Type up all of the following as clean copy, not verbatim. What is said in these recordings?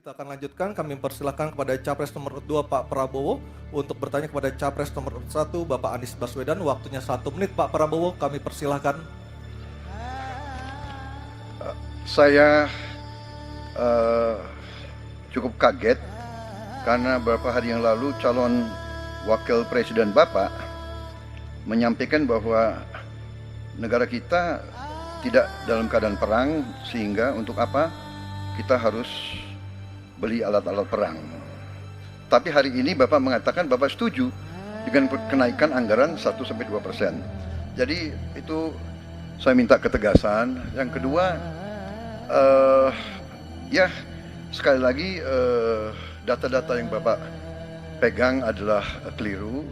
Kita akan lanjutkan, kami persilakan kepada Capres nomor 2 Pak Prabowo untuk bertanya kepada Capres nomor 1 Bapak Anies Baswedan. Waktunya 1 menit Pak Prabowo, kami persilakan. Saya cukup kaget karena beberapa hari yang lalu calon wakil presiden Bapak menyampaikan bahwa negara kita tidak dalam keadaan perang, sehingga untuk apa kita harus beli alat-alat perang. Tapi hari ini Bapak mengatakan Bapak setuju dengan kenaikan anggaran 1-2%. Jadi itu saya minta ketegasan. Yang kedua, ya sekali lagi data-data yang Bapak pegang adalah keliru,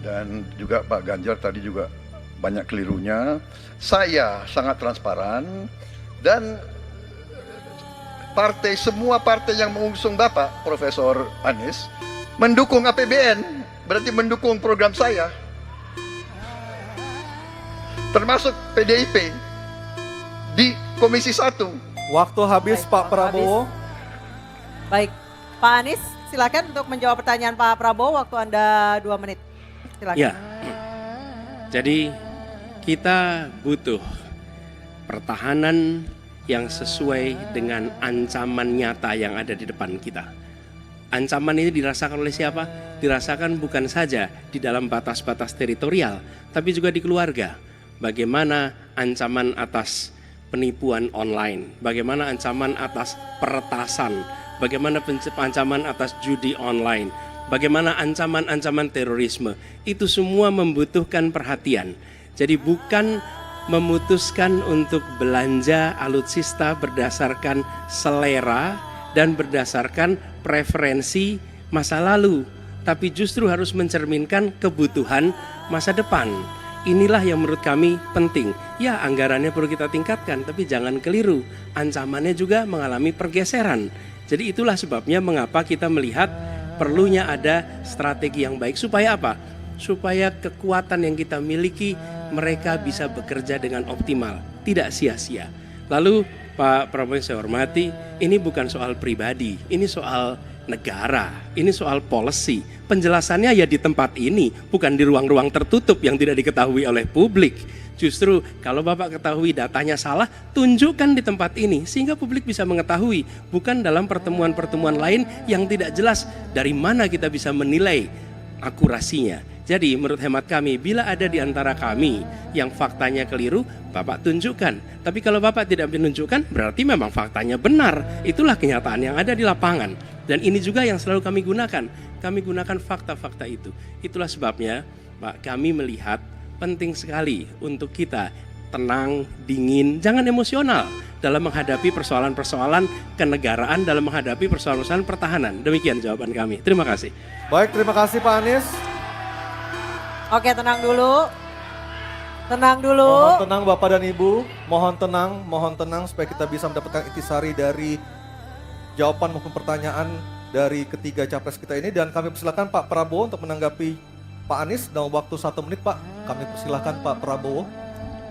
dan juga Pak Ganjar tadi juga banyak kelirunya. Saya sangat transparan, dan semua partai yang mengusung Bapak Profesor Anies mendukung APBN, berarti mendukung program saya, termasuk PDIP di Komisi 1. Waktu habis. Baik, Pak Prabowo. Baik, Pak Anies silakan untuk menjawab pertanyaan Pak Prabowo, waktu Anda 2 menit. Silakan. Ya, jadi kita butuh pertahanan yang sesuai dengan ancaman nyata yang ada di depan kita. Ancaman ini dirasakan oleh siapa? Dirasakan bukan saja di dalam batas-batas teritorial, tapi juga di keluarga. Bagaimana ancaman atas penipuan online, bagaimana ancaman atas peretasan, bagaimana ancaman atas judi online, bagaimana ancaman-ancaman terorisme. Itu semua membutuhkan perhatian. Jadi bukan memutuskan untuk belanja alutsista berdasarkan selera dan berdasarkan preferensi masa lalu, tapi justru harus mencerminkan kebutuhan masa depan. Inilah yang menurut kami penting. Ya, anggarannya perlu kita tingkatkan, tapi jangan keliru, ancamannya juga mengalami pergeseran. Jadi itulah sebabnya mengapa kita melihat perlunya ada strategi yang baik. Supaya apa? Supaya kekuatan yang kita miliki mereka bisa bekerja dengan optimal, tidak sia-sia. Lalu Pak Prabowo yang saya hormati, ini bukan soal pribadi, ini soal negara, ini soal policy. Penjelasannya ya di tempat ini, bukan di ruang-ruang tertutup yang tidak diketahui oleh publik. Justru kalau Bapak ketahui datanya salah, tunjukkan di tempat ini sehingga publik bisa mengetahui, bukan dalam pertemuan-pertemuan lain yang tidak jelas dari mana kita bisa menilai akurasinya. Jadi menurut hemat kami, bila ada di antara kami yang faktanya keliru, Bapak tunjukkan. Tapi kalau Bapak tidak menunjukkan, berarti memang faktanya benar. Itulah kenyataan yang ada di lapangan. Dan ini juga yang selalu kami gunakan. Kami gunakan fakta-fakta itu. Itulah sebabnya, Pak, kami melihat penting sekali untuk kita tenang, dingin, jangan emosional dalam menghadapi persoalan-persoalan kenegaraan, dalam menghadapi persoalan-persoalan pertahanan. Demikian jawaban kami. Terima kasih. Baik, terima kasih Pak Anies. Oke, tenang dulu. Tenang dulu. Mohon tenang Bapak dan Ibu, mohon tenang supaya kita bisa mendapatkan intisari dari jawaban maupun pertanyaan dari ketiga capres kita ini. Dan kami persilakan Pak Prabowo untuk menanggapi Pak Anies dalam waktu 1 menit Pak. Kami persilakan Pak Prabowo.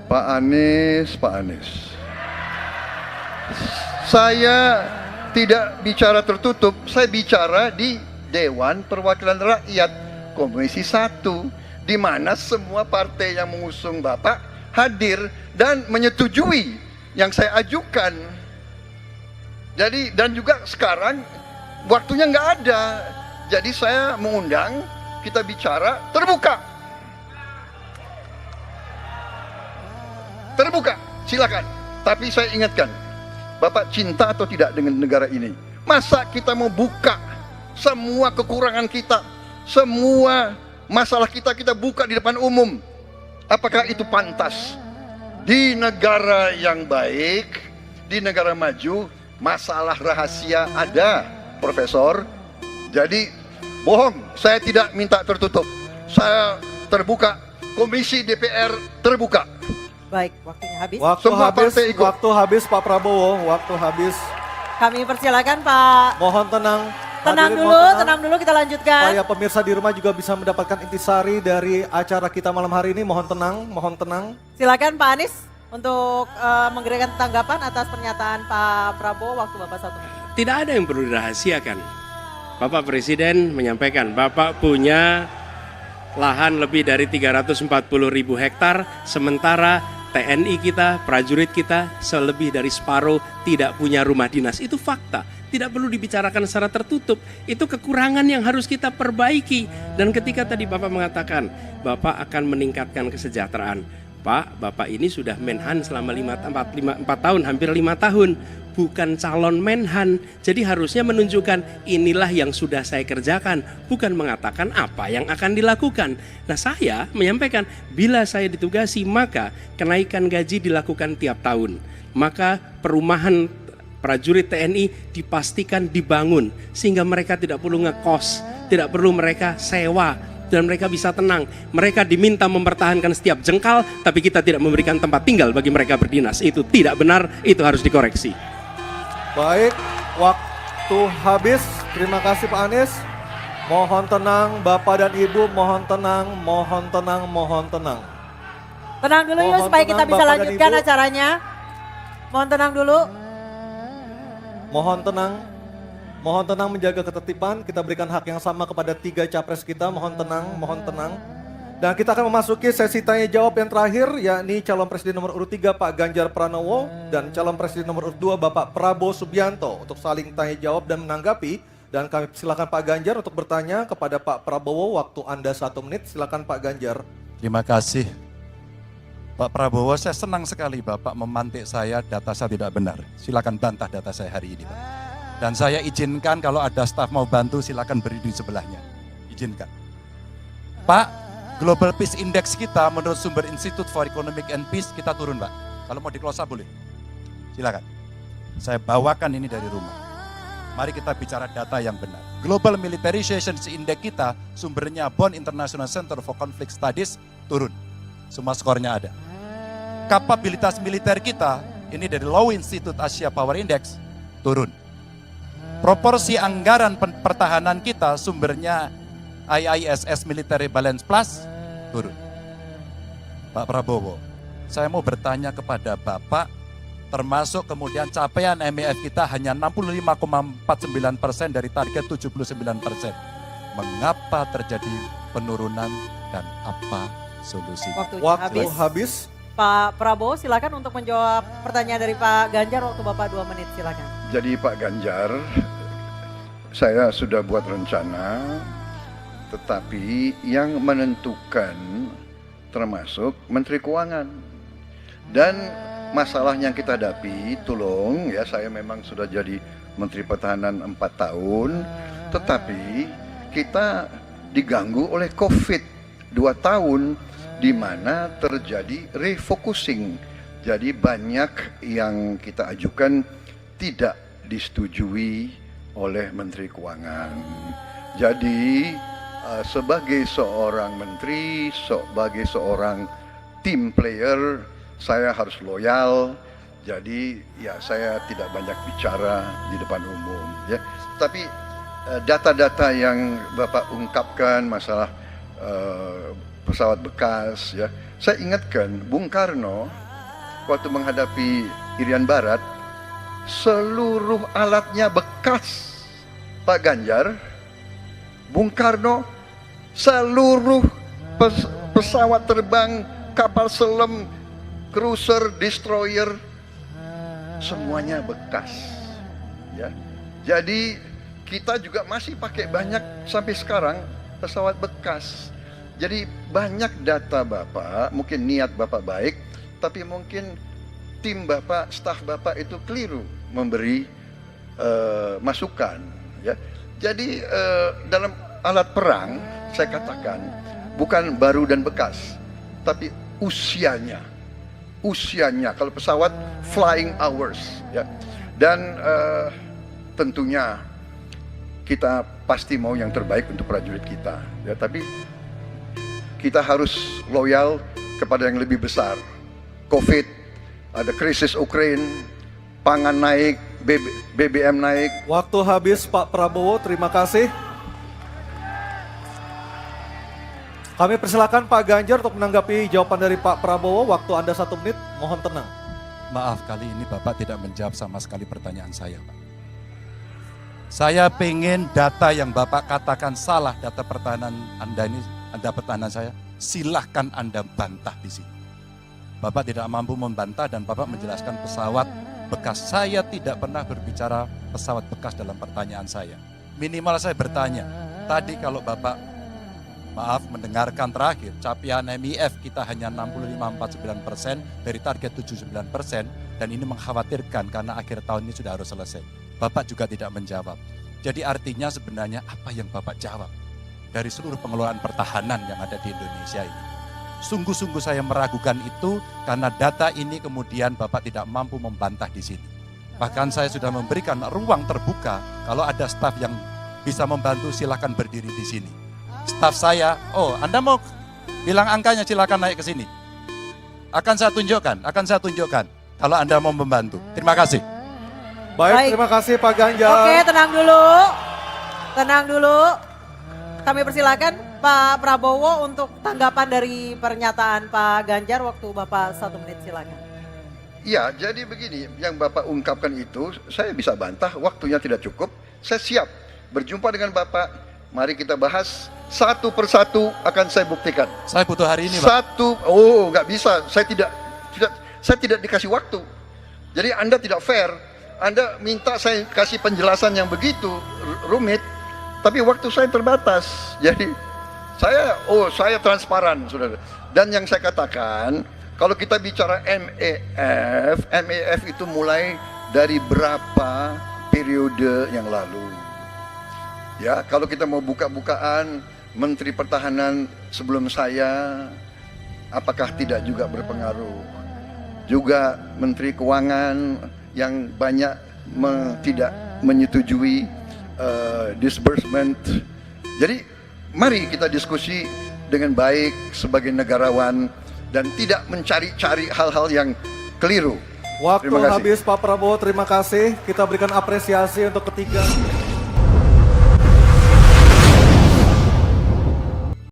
Pak Anies. Saya tidak bicara tertutup, saya bicara di Dewan Perwakilan Rakyat Komisi 1, di mana semua partai yang mengusung Bapak hadir dan menyetujui yang saya ajukan. Jadi, dan juga sekarang waktunya nggak ada, jadi saya mengundang kita bicara terbuka. Terbuka, silakan. Tapi saya ingatkan, Bapak cinta atau tidak dengan negara ini? Masa kita mau buka semua kekurangan kita, semua masalah kita buka di depan umum? Apakah itu pantas? Di negara yang baik, di negara maju, masalah rahasia ada, Profesor. Jadi bohong, saya tidak minta tertutup. Saya terbuka, Komisi DPR terbuka. Baik, waktunya habis. Waktu habis Pak Prabowo, waktu habis. Kami persilakan Pak. Mohon tenang. Tenang Hadirin, dulu, mohon tenang dulu, kita lanjutkan. Supaya pemirsa di rumah juga bisa mendapatkan intisari dari acara kita malam hari ini. Mohon tenang. Silakan Pak Anies untuk memberikan tanggapan atas pernyataan Pak Prabowo, waktu Bapak 1 menit. Tidak ada yang perlu dirahasiakan. Bapak Presiden menyampaikan, Bapak punya lahan lebih dari 340.000 hektar, sementara TNI kita, prajurit kita, selebih dari separuh tidak punya rumah dinas. Itu fakta, tidak perlu dibicarakan secara tertutup. Itu kekurangan yang harus kita perbaiki. Dan ketika tadi Bapak mengatakan, Bapak akan meningkatkan kesejahteraan. Pak, Bapak ini sudah Menhan selama 4 tahun, hampir 5 tahun. Bukan calon Menhan, jadi harusnya menunjukkan inilah yang sudah saya kerjakan, bukan mengatakan apa yang akan dilakukan. Nah, saya menyampaikan bila saya ditugasi maka kenaikan gaji dilakukan tiap tahun, maka perumahan prajurit TNI dipastikan dibangun sehingga mereka tidak perlu ngekos, tidak perlu mereka sewa, dan mereka bisa tenang. Mereka diminta mempertahankan setiap jengkal, tapi kita tidak memberikan tempat tinggal bagi mereka berdinas. Itu tidak benar, itu harus dikoreksi. Baik, waktu habis. Terima kasih Pak Anies. Mohon tenang Bapak dan Ibu, mohon tenang, mohon tenang, mohon tenang. Tenang dulu yuk Mohon supaya kita tenang, bisa Bapak dan lanjutkan Ibu. acaranya. Mohon tenang dulu. Mohon tenang. Mohon tenang menjaga ketertiban. Kita berikan hak yang sama kepada 3 capres kita. Mohon tenang, mohon tenang. Dan kita akan memasuki sesi tanya jawab yang terakhir, yakni calon presiden nomor urut 3 Pak Ganjar Pranowo dan calon presiden nomor urut 2 Bapak Prabowo Subianto untuk saling tanya jawab dan menanggapi. Dan kami silakan Pak Ganjar untuk bertanya kepada Pak Prabowo. Waktu Anda 1 menit. Silakan Pak Ganjar. Terima kasih. Pak Prabowo, saya senang sekali Bapak memantik saya, data saya tidak benar. Silakan bantah data saya hari ini, Pak. Dan saya izinkan kalau ada staf mau bantu, silakan berdiri di sebelahnya. Izinkan. Pak, Global Peace Index kita menurut sumber Institute for Economic and Peace kita turun, Pak. Kalau mau diklosa boleh. Silakan. Saya bawakan ini dari rumah. Mari kita bicara data yang benar. Global Militarization Index kita sumbernya Bonn International Center for Conflict Studies turun. Semua skornya ada. Kapabilitas militer kita ini dari Law Institute Asia Power Index turun. Proporsi anggaran pertahanan kita sumbernya IISS Military Balance Plus turun. Pak Prabowo, saya mau bertanya kepada Bapak, termasuk kemudian capaian MEF kita hanya 65,49% dari target 79%. Mengapa terjadi penurunan dan apa solusinya? Waktunya Waktu habis. habis. Pak Prabowo silakan untuk menjawab pertanyaan dari Pak Ganjar, waktu Bapak 2 menit silakan. Jadi Pak Ganjar, saya sudah buat rencana, tetapi yang menentukan termasuk Menteri Keuangan. Dan masalah yang kita hadapi, tolong ya, saya memang sudah jadi Menteri Pertahanan 4 tahun, tetapi kita diganggu oleh COVID 2 tahun, di mana terjadi refocusing. Jadi banyak yang kita ajukan tidak disetujui oleh Menteri Keuangan. Jadi sebagai seorang menteri, sebagai seorang team player, saya harus loyal. Jadi ya saya tidak banyak bicara di depan umum ya. Tapi data-data yang Bapak ungkapkan masalah pesawat bekas ya. Saya ingatkan Bung Karno waktu menghadapi Irian Barat, seluruh alatnya bekas. Pak Ganjar, Bung Karno, seluruh pesawat terbang, kapal selam, cruiser, destroyer, semuanya bekas. Ya. Jadi kita juga masih pakai banyak sampai sekarang pesawat bekas. Jadi banyak data Bapak, mungkin niat Bapak baik, tapi mungkin tim Bapak, staf Bapak itu keliru memberi masukan. Ya. Jadi dalam alat perang, saya katakan, bukan baru dan bekas, tapi usianya. Usianya, kalau pesawat flying hours. Ya. Dan tentunya kita pasti mau yang terbaik untuk prajurit kita. Ya, tapi kita harus loyal kepada yang lebih besar. COVID, ada krisis Ukraine, pangan naik, BBM naik. Waktu habis Pak Prabowo, terima kasih. Kami persilakan Pak Ganjar untuk menanggapi jawaban dari Pak Prabowo. Waktu Anda 1 menit, mohon tenang. Maaf, kali ini Bapak tidak menjawab sama sekali pertanyaan saya, Pak. Saya pengen data yang Bapak katakan salah, data pertahanan Anda ini, Anda pertahanan saya, silahkan Anda bantah di sini. Bapak tidak mampu membantah dan Bapak menjelaskan pesawat bekas. Saya tidak pernah berbicara pesawat bekas dalam pertanyaan saya. Minimal saya bertanya, tadi kalau Bapak, maaf, mendengarkan terakhir, capaian MIF kita hanya 65-49% dari target 79%, dan ini mengkhawatirkan karena akhir tahun ini sudah harus selesai. Bapak juga tidak menjawab. Jadi artinya sebenarnya apa yang Bapak jawab dari seluruh pengelolaan pertahanan yang ada di Indonesia ini? Sungguh-sungguh saya meragukan itu karena data ini kemudian Bapak tidak mampu membantah di sini. Bahkan saya sudah memberikan ruang terbuka, kalau ada staf yang bisa membantu silakan berdiri di sini. Staf saya, oh Anda mau bilang angkanya silakan naik ke sini. Akan saya tunjukkan kalau Anda mau membantu. Terima kasih. Baik, terima kasih Pak Ganjar. Oke, tenang dulu. Tenang dulu. Kami persilakan Pak Prabowo untuk tanggapan dari pernyataan Pak Ganjar. Waktu Bapak 1 menit, silakan. Ya, jadi begini, yang Bapak ungkapkan itu saya bisa bantah, waktunya tidak cukup. Saya siap berjumpa dengan Bapak. Mari kita bahas satu persatu, akan saya buktikan. Saya butuh hari ini, Pak. Nggak bisa. Saya tidak dikasih waktu. Jadi Anda tidak fair. Anda minta saya kasih penjelasan yang begitu rumit, tapi waktu saya terbatas. Jadi saya transparan, saudara. Dan yang saya katakan, kalau kita bicara MEF itu mulai dari berapa periode yang lalu. Ya, kalau kita mau buka-bukaan, Menteri Pertahanan sebelum saya, apakah tidak juga berpengaruh? Juga Menteri Keuangan yang banyak tidak menyetujui disbursement. Jadi mari kita diskusi dengan baik sebagai negarawan dan tidak mencari-cari hal-hal yang keliru. Waktu Terima kasih. habis Pak Prabowo, terima kasih. Kita berikan apresiasi untuk ketiga.